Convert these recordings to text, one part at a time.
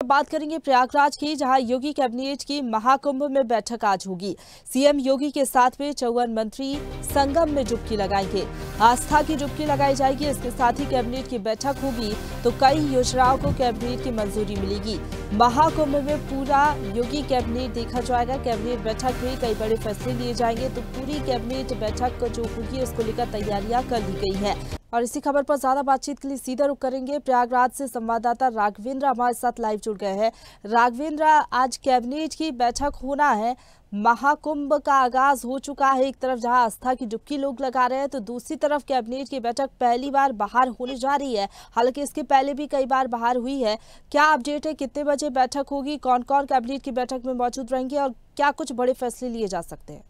बात करेंगे प्रयागराज की, जहां योगी कैबिनेट की महाकुंभ में बैठक आज होगी। सीएम योगी के साथ में 54 मंत्री संगम में डुबकी लगाएंगे। आस्था की डुबकी लगाई जाएगी। इसके साथ ही कैबिनेट की बैठक होगी तो कई योजनाओं को कैबिनेट की मंजूरी मिलेगी। महाकुंभ में पूरा योगी कैबिनेट देखा जाएगा। कैबिनेट बैठक में कई बड़े फैसले लिए जाएंगे, तो पूरी कैबिनेट बैठक जो होगी उसको लेकर तैयारियां कर ली गई है। और इसी खबर पर ज्यादा बातचीत के लिए सीधा रुख करेंगे। प्रयागराज से संवाददाता राघवेंद्र हमारे साथ लाइव जुड़ गए हैं। राघवेंद्र, आज कैबिनेट की बैठक होना है, महाकुंभ का आगाज हो चुका है। एक तरफ जहां आस्था की डुबकी लोग लगा रहे हैं, तो दूसरी तरफ कैबिनेट की बैठक पहली बार बाहर होने जा रही है। हालांकि इसके पहले भी कई बार बाहर हुई है। क्या अपडेट है, कितने बजे बैठक होगी, कौन कौन कैबिनेट की बैठक में मौजूद रहेंगे और क्या कुछ बड़े फैसले लिए जा सकते हैं?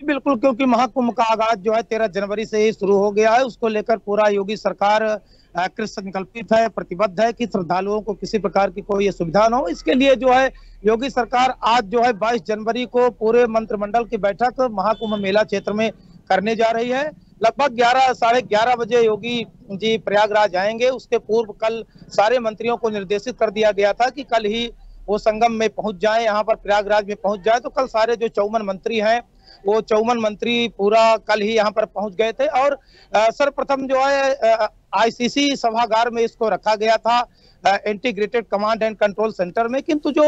बिल्कुल, क्योंकि महाकुंभ का आगाज जो है 13 जनवरी से ही शुरू हो गया है। उसको लेकर पूरा योगी सरकार कृत संकल्पित है, प्रतिबद्ध है कि श्रद्धालुओं को किसी प्रकार की कोई सुविधा न हो। इसके लिए जो है योगी सरकार आज जो है 22 जनवरी को पूरे मंत्रिमंडल की बैठक महाकुंभ मेला क्षेत्र में करने जा रही है। लगभग 11 साढ़े 11 बजे योगी जी प्रयागराज आएंगे। उसके पूर्व कल सारे मंत्रियों को निर्देशित कर दिया गया था कि कल ही वो संगम में पहुंच जाए, यहाँ पर प्रयागराज में पहुंच जाए। तो कल सारे जो 54 मंत्री हैं वो 54 मंत्री पूरा कल ही यहाँ पर पहुंच गए थे। और सर्वप्रथम जो है आईसीसी सभागार में इसको रखा गया था, integrated command and control centre में। किंतु जो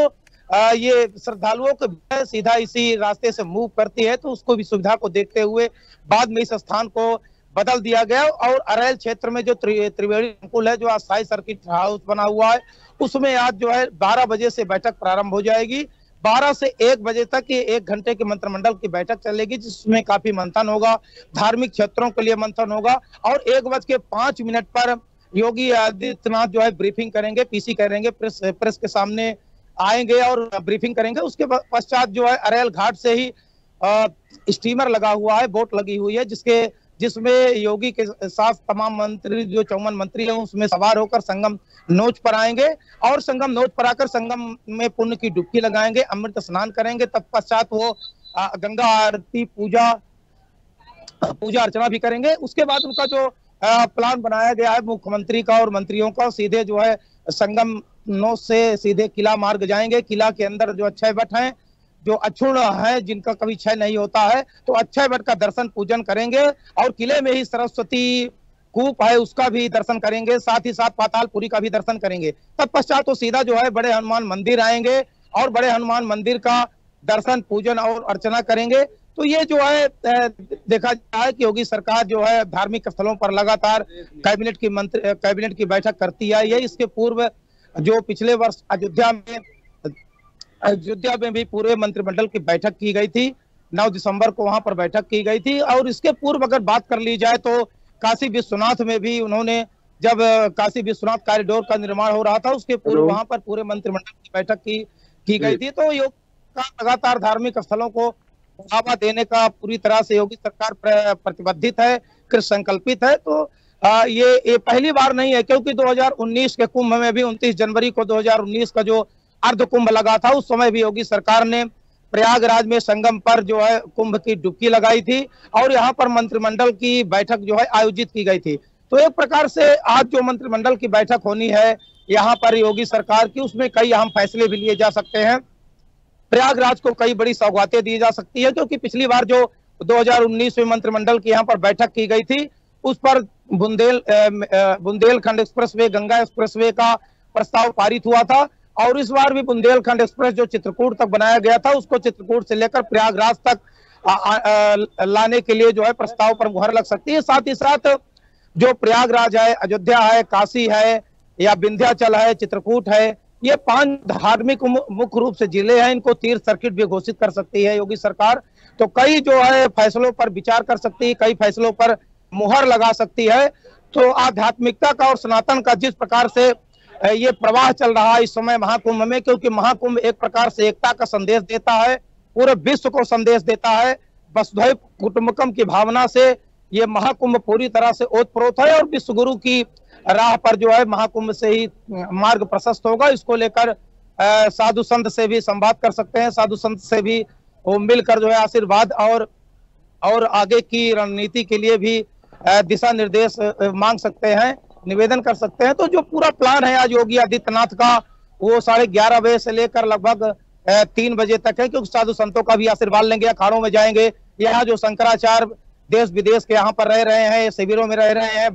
ये श्रद्धालुओं को सीधा इसी रास्ते से मूव करती है, तो उसको भी सुविधा को देखते हुए बाद में इस स्थान को बदल दिया गया। और अरैल क्षेत्र में जो त्रिवेणी संकुल है, जो अस्थायी सर्किट हाउस बना हुआ है, उसमें आज जो है 12 बजे से बैठक प्रारंभ हो जाएगी। 12 से 1 बजे तक ये 1 घंटे की मंत्रिमंडल की बैठक चलेगी, जिसमें काफी मंथन होगा, धार्मिक क्षेत्रों के लिए मंथन होगा। और 1:05 पर योगी आदित्यनाथ जो है ब्रीफिंग करेंगे, पीसी करेंगे, प्रेस के सामने आएंगे और ब्रीफिंग करेंगे। उसके पश्चात जो है अरैल घाट से ही स्टीमर लगा हुआ है, बोट लगी हुई है, जिसमें योगी के साथ तमाम मंत्री जो 54 मंत्री हैं उसमें सवार होकर संगम नोच पर आएंगे। और संगम नोच पर आकर संगम में पुण्य की डुबकी लगाएंगे, अमृत स्नान करेंगे। तत्पश्चात वो गंगा आरती पूजा अर्चना भी करेंगे। उसके बाद उनका जो प्लान बनाया गया है मुख्यमंत्री का और मंत्रियों का, सीधे जो है संगम नोच से सीधे किला मार्ग जाएंगे। किला के अंदर जो अक्षय वट है, जो अक्षुण्ण है, जिनका कभी क्षय नहीं होता है, तो अक्षय वट का दर्शन पूजन करेंगे। और किले में ही सरस्वती कूप है, उसका भी दर्शन करेंगे। साथ ही साथ पातालपुरी का भी दर्शन करेंगे। तत्पश्चात तो सीधा जो है बड़े हनुमान मंदिर आएंगे और बड़े हनुमान मंदिर का दर्शन पूजन और अर्चना करेंगे। तो ये जो है देखा जाता है कि योगी सरकार जो है धार्मिक स्थलों पर लगातार कैबिनेट की बैठक करती आई है। इसके पूर्व जो पिछले वर्ष अयोध्या में भी पूरे मंत्रिमंडल की बैठक की गई थी। 9 दिसंबर को वहां पर बैठक की गई थी। और इसके पूर्व अगर बात कर ली जाए तो काशी विश्वनाथ में भी उन्होंने, जब काशी विश्वनाथ कॉरिडोर का निर्माण हो रहा था, उसके पूर्व वहां पर पूरे मंत्रिमंडल की बैठक की गई थी। तो योग का लगातार धार्मिक स्थलों को बढ़ावा देने का पूरी तरह से योगी सरकार प्रतिबद्धित है, कृत संकल्पित है। तो ये पहली बार नहीं है, क्योंकि 2019 के कुंभ में भी 29 जनवरी को 2019 का जो अर्ध कुंभ लगा था, उस समय भी योगी सरकार ने प्रयागराज में संगम पर जो है कुंभ की डुबकी लगाई थी और यहाँ पर मंत्रिमंडल की बैठक जो है आयोजित की गई थी। तो एक प्रकार से आज जो मंत्रिमंडल की बैठक होनी है यहाँ पर योगी सरकार की, उसमें कई अहम फैसले भी लिए जा सकते हैं। प्रयागराज को कई बड़ी सौगातें दी जा सकती है, क्योंकि पिछली बार जो 2019 में मंत्रिमंडल की यहाँ पर बैठक की गई थी, उस पर बुंदेलखंड एक्सप्रेसवे, गंगा एक्सप्रेसवे का प्रस्ताव पारित हुआ था। और इस बार भी बुंदेलखंड एक्सप्रेस जो चित्रकूट तक बनाया गया था, उसको चित्रकूट से लेकर प्रयागराज तक लाने के लिए जो है प्रस्ताव पर मुहर लग सकती है। साथ ही साथ जो प्रयागराज है, अयोध्या है, काशी है या विंध्याचल है, चित्रकूट है, ये 5 धार्मिक मुख्य रूप से जिले हैं। इनको तीर्थ सर्किट भी घोषित कर सकती है योगी सरकार। तो कई जो है फैसलों पर विचार कर सकती है, कई फैसलों पर मुहर लगा सकती है। तो आध्यात्मिकता का और सनातन का जिस प्रकार से ये प्रवाह चल रहा है इस समय महाकुंभ में, क्योंकि महाकुंभ एक प्रकार से एकता का संदेश देता है, पूरे विश्व को संदेश देता है। वसुधैव कुटुंबकम की भावना से ये महाकुंभ पूरी तरह से ओतप्रोत है और विश्व गुरु की राह पर जो है महाकुंभ से ही मार्ग प्रशस्त होगा। इसको लेकर साधु संत से भी संवाद कर सकते हैं, साधु संत से भी वो मिलकर जो है आशीर्वाद और आगे की रणनीति के लिए भी दिशा निर्देश मांग सकते हैं, निवेदन कर सकते हैं। तो जो पूरा प्लान है आज योगी आदित्यनाथ का, वो 11:30 बजे से लेकर लगभग 3 बजे तक है, क्योंकि साधु संतों का भी आशीर्वाद लेंगे, अखाड़ों में जाएंगे। यहाँ जो शंकराचार्य देश विदेश के यहाँ पर रह रहे हैं, शिविरों में रह रहे हैं,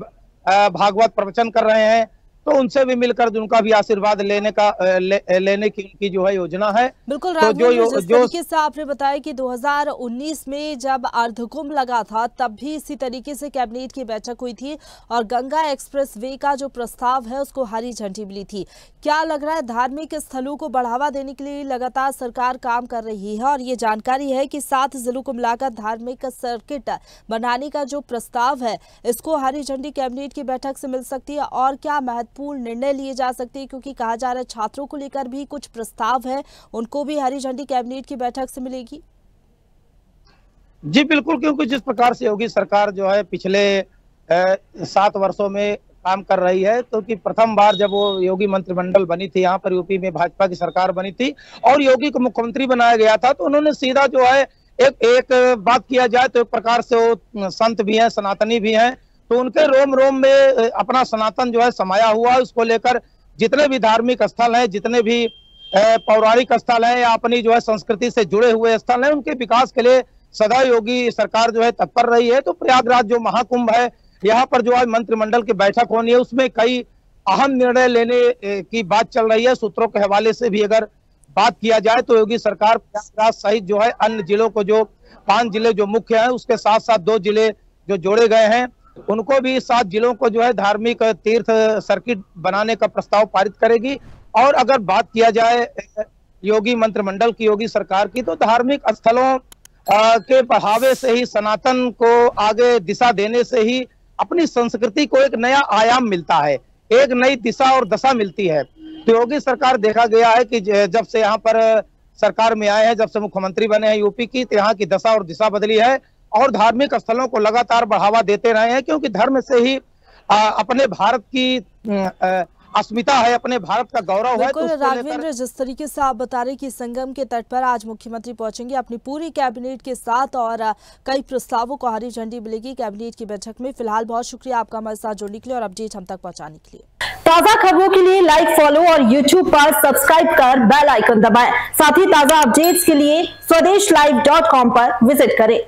भागवत प्रवचन कर रहे हैं, तो उनसे भी मिलकर उनका भी आशीर्वाद लेने की उनकी जो है योजना है। बिल्कुल राघवेंद्र, जिस तरीके से आपने बताया कि 2019 में जब अर्धकुंभ लगा था तब भी इसी तरीके से कैबिनेट की बैठक हुई थी और गंगा एक्सप्रेस वे का जो प्रस्ताव है उसको हरी झंडी मिली थी। क्या लग रहा है, धार्मिक स्थलों को बढ़ावा देने के लिए लगातार सरकार काम कर रही है और ये जानकारी है कि 7 जिलों को मिलाकर धार्मिक सर्किट बनाने का जो प्रस्ताव है इसको हरी झंडी कैबिनेट की बैठक से मिल सकती है, और क्या महत्वपूर्ण निर्णय लिए जा सकते हैं, क्योंकि कहा जा रहा है छात्रों को लेकर भी कुछ प्रस्ताव है, उनको भी हरी झंडी कैबिनेट की बैठक से मिलेगी? जी बिल्कुल, क्योंकि जिस प्रकार से योगी सरकार जो है पिछले 7 वर्षों में काम कर रही है, क्योंकि प्रथम बार जब वो योगी मंत्रिमंडल बनी थी, यहाँ पर यूपी में भाजपा की सरकार बनी थी और योगी को मुख्यमंत्री बनाया गया था, तो उन्होंने सीधा जो है एक बात किया जाए तो एक प्रकार से वो संत भी हैं, सनातनी भी हैं, तो उनके रोम रोम में अपना सनातन जो है समाया हुआ है। उसको लेकर जितने भी धार्मिक स्थल हैं, जितने भी पौराणिक स्थल हैं या अपनी जो है संस्कृति से जुड़े हुए स्थल हैं, उनके विकास के लिए सदा योगी सरकार जो है तत्पर रही है। तो प्रयागराज जो महाकुंभ है, यहाँ पर जो है मंत्रिमंडल की बैठक होनी है, उसमें कई अहम निर्णय लेने की बात चल रही है। सूत्रों के हवाले से भी अगर बात किया जाए तो योगी सरकार प्रयागराज सहित जो है अन्य जिलों को, जो 5 जिले जो मुख्य हैं, उसके साथ साथ 2 जिले जो जोड़े गए हैं, उनको भी 7 जिलों को जो है धार्मिक तीर्थ सर्किट बनाने का प्रस्ताव पारित करेगी। और अगर बात किया जाए योगी मंत्रिमंडल की, योगी सरकार की, तो धार्मिक स्थलों के बढ़ावे से ही, सनातन को आगे दिशा देने से ही अपनी संस्कृति को एक नया आयाम मिलता है, एक नई दिशा और दशा मिलती है। तो योगी सरकार देखा गया है कि जब से यहाँ पर सरकार में आए हैं, जब से मुख्यमंत्री बने हैं यूपी की, तो यहाँ की दशा और दिशा बदली है और धार्मिक स्थलों को लगातार बढ़ावा देते रहे हैं, क्योंकि धर्म से ही अपने भारत की अस्मिता है, अपने भारत का गौरव है। तो राघवेंद्र, जिस तरीके से आप बता रहे कि संगम के तट पर आज मुख्यमंत्री पहुंचेंगे अपनी पूरी कैबिनेट के साथ और कई प्रस्तावों को हरी झंडी मिलेगी कैबिनेट की बैठक में। फिलहाल बहुत शुक्रिया आपका हमारे साथ जुड़ने के लिए और अपडेट हम तक पहुंचाने के लिए। ताजा खबरों के लिए लाइक, फॉलो और YouTube पर सब्सक्राइब कर बेल आइकन दबाएं। साथ ही ताजा अपडेट्स के लिए स्वदेशलाइव.com पर विजिट करें।